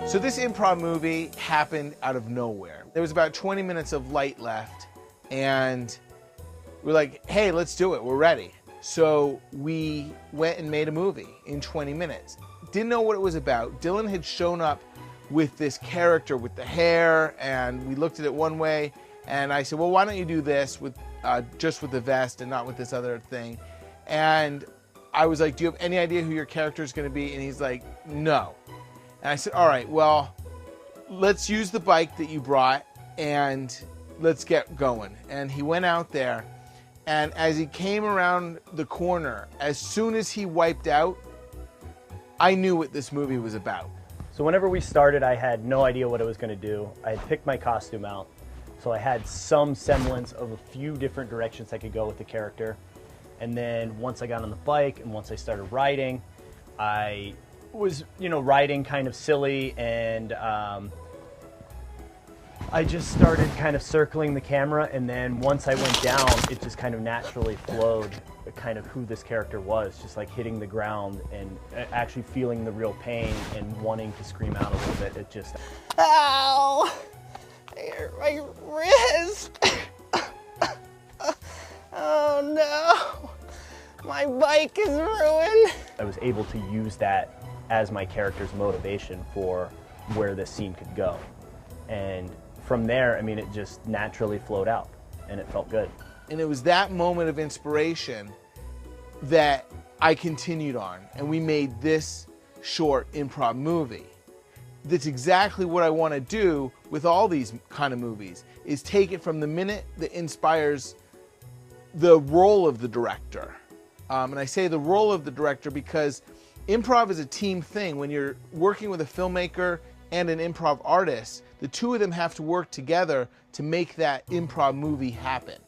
So this improv movie happened out of nowhere. There was about 20 minutes of light left, and we're like, hey, let's do it, we're ready. So we went and made a movie in 20 minutes. Didn't know what it was about. Dylan had shown up with this character with the hair, and we looked at it one way, and I said, well, why don't you do this with just with the vest and not with this other thing? And I was like, do you have any idea who your character is going to be? And he's like, no. And I said, all right, well, let's use the bike that you brought and let's get going. And he went out there, and as he came around the corner, as soon as he wiped out, I knew what this movie was about. So whenever we started, I had no idea what I was going to do. I had picked my costume out, so I had some semblance of a few different directions I could go with the character. And then once I got on the bike and once I started riding, I was, riding kind of silly, and I just started kind of circling the camera, and then once I went down, it just kind of naturally flowed kind of who this character was, just like hitting the ground and actually feeling the real pain and wanting to scream out a little bit. It just... Ow! I hurt my wrist! Oh no! My bike is ruined! I was able to use that as my character's motivation for where this scene could go. And from there, I mean, it just naturally flowed out, and it felt good. And it was that moment of inspiration that I continued on, and we made this short improv movie. That's exactly what I want to do with all these kind of movies, is take it from the minute that inspires the role of the director. And I say the role of the director because improv is a team thing. When you're working with a filmmaker and an improv artist, the two of them have to work together to make that improv movie happen.